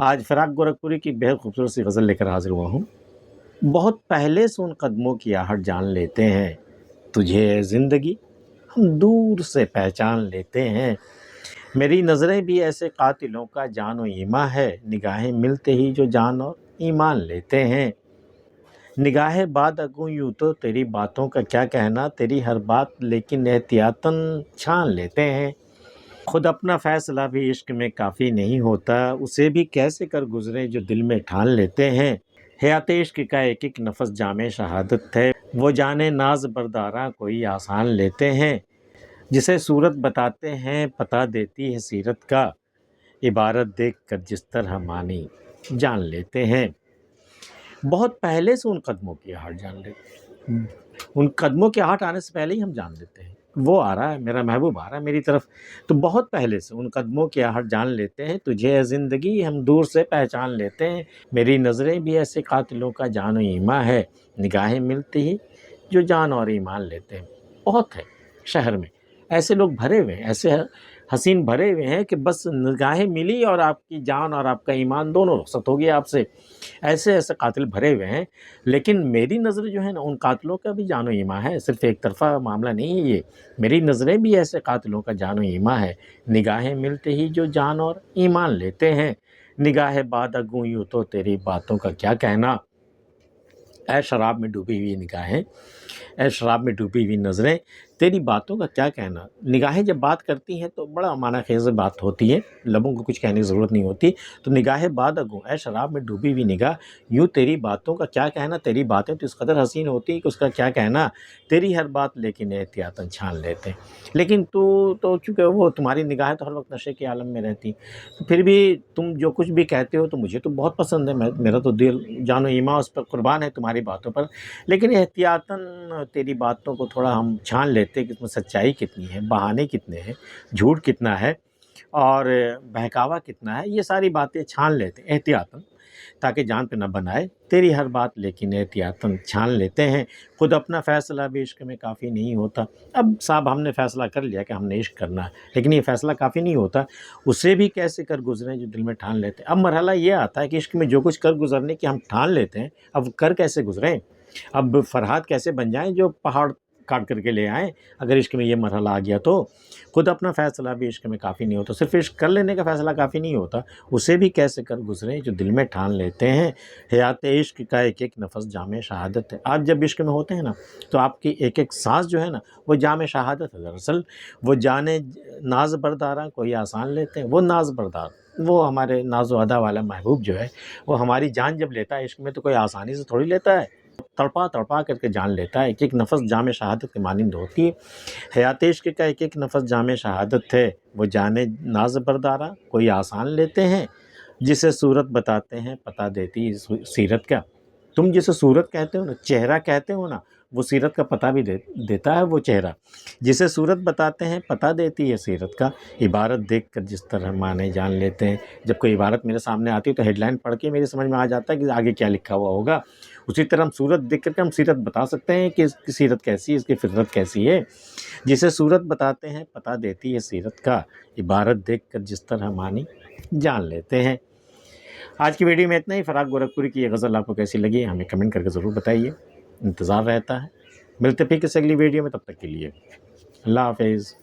आज फराग गोरखपुरी की बेहद खूबसूरत सी गज़ल लेकर हाजिर हुआ हूँ। बहुत पहले से उन कदमों की आहट जान लेते हैं, तुझे ए ज़िंदगी हम दूर से पहचान लेते हैं। मेरी नज़रें भी ऐसे कातिलों का जान और ईमा है, निगाहें मिलते ही जो जान और ईमान लेते हैं। निगाहें बाद अगूं यूँ तो तेरी बातों का क्या कहना, तेरी हर बात लेकिन एहतियातन छान लेते हैं। खुद अपना फैसला भी इश्क में काफ़ी नहीं होता, उसे भी कैसे कर गुज़रे जो दिल में ठान लेते हैं। हयात इश्क का एक एक नफस जामे शहादत है, वो जाने नाज बरदारा कोई आसान लेते हैं। जिसे सूरत बताते हैं पता देती है सीरत का, इबारत देख कर जिस तरह मानी जान लेते हैं। बहुत पहले से उन कदमों की आहट जान लेते हैं। उन कदमों की आहट आने से पहले ही हम जान लेते हैं, वो आ रहा है, मेरा महबूब आ रहा है मेरी तरफ। तो बहुत पहले से उन कदमों की आहट जान लेते हैं, तुझे है ज़िंदगी हम दूर से पहचान लेते हैं। मेरी नज़रें भी ऐसे कातिलों का जान और ईमा है, निगाहें मिलती ही जो जान और ईमान लेते हैं। बहुत है शहर में ऐसे लोग भरे हुए हैं, ऐसे हसीन भरे हुए हैं कि बस निगाहें मिली और आपकी जान और आपका ईमान दोनों रुखसत हो गया आपसे। ऐसे ऐसे कातिल भरे हुए हैं। लेकिन मेरी नज़र जो है ना, उन कातिलों का भी जानो ईमा है, सिर्फ़ एक तरफ़ा मामला नहीं है ये। मेरी नज़रें भी ऐसे कातिलों का जानो ईमा है, निगाहें मिलते ही जो जान और ईमान लेते हैं। निगाहें बाद अगूं यूँ तो तेरी बातों का क्या कहना, ऐ शराब में डूबी हुई निगाहें, ऐ शराब में डूबी हुई नज़रें, तेरी बातों का क्या कहना। निगाहें जब बात करती हैं तो बड़ा माना-खेज़ बात होती है, लबों को कुछ कहने की ज़रूरत नहीं होती। तो निगाहें बाद अगूं, ऐ शराब में डूबी हुई निगाह, यूँ तेरी बातों का क्या कहना, तेरी बातें तो इस कदर हसीन होती हैं कि उसका क्या कहना, तेरी हर बात लेकिन एहतियातन छान लेते हैं। लेकिन तू तो चूँकि वो तुम्हारी निगाहें तो हर वक़्त नशे के आलम में रहती, तो फिर भी तुम जो कुछ भी कहते हो तो मुझे तो बहुत पसंद है, मेरा तो दिल जानो ईमान उस पर कुर्बान है तुम्हारी बातों पर। लेकिन एहतियातन तेरी बातों को थोड़ा हम छान लेते हैं कि इसमें सच्चाई कितनी है, बहाने कितने हैं, झूठ कितना है और बहकावा कितना है, ये सारी बातें छान लेते हैं एहतियातन, ताकि जान पे न बनाए। तेरी हर बात लेकिन एहतियातन छान लेते हैं। खुद अपना फ़ैसला भी इश्क में काफ़ी नहीं होता। अब साहब हमने फ़ैसला कर लिया कि हमने इश्क करना है, लेकिन ये फ़ैसला काफ़ी नहीं होता, उसे भी कैसे कर गुज़रें जो दिल में ठान लेते हैं। अब मरहला ये आता है कि इश्क में जो कुछ कर गुज़रने की हम ठान लेते हैं, अब कर कैसे गुज़रें। अब फरहाद कैसे बन जाएँ जो पहाड़ काट करके ले आएँ, अगर इश्क में ये मरहला आ गया तो। खुद अपना फ़ैसला भी इश्क में काफ़ी नहीं होता, सिर्फ़ इश्क कर लेने का फ़ैसला काफ़ी नहीं होता, उसे भी कैसे कर गुज़रें जो दिल में ठान लेते हैं। हयात इश्क का एक एक नफस जामे शहादत है। आप जब इश्क में होते हैं ना, तो आपकी एक एक सांस जो है ना, वो जामे शहादत है दरअसल। वो जाने नाज बरदारा कोई आसान लेते हैं, वो नाज बरदार, वो हमारे नाज़ो अदा वाला महबूब जो है, वो हमारी जान जब लेता है इश्क में तो कोई आसानी से थोड़ी लेता है, तड़पा तड़पा करके जान लेता है। एक एक नफस जामे शहादत के मानिंद होती है। हयात इश्क का एक एक नफस जामे शहादत है, वो जाने नाज बरदारा कोई आसान लेते हैं। जिसे सूरत बताते हैं पता देती है सीरत का। तुम जिसे सूरत कहते हो ना, चेहरा कहते हो ना, वो सीरत का पता भी देता है वो चेहरा। जिसे सूरत बताते हैं पता देती है सीरत का, इबारत देख कर जिस तरह माने जान लेते हैं। जब कोई इबारत मेरे सामने आती है तो हेडलाइन पढ़ के मेरे समझ में आ जाता है कि आगे क्या लिखा हुआ होगा। उसी तरह हम सूरत देख कर के हम सीरत बता सकते हैं कि इसकी सीरत कैसी है, इसकी फितरत कैसी है। जिसे सूरत बताते हैं पता देती है सीरत का, इबारत देख कर जिस तरह मानी जान लेते हैं। आज की वीडियो में इतना ही। फराग गोरखपुरी की ये गज़ल आपको कैसी लगी हमें कमेंट करके ज़रूर बताइए, इंतज़ार रहता है। मिलते फिर किसी अगली वीडियो में, तब तक के लिए अल्लाह हाफ़िज़।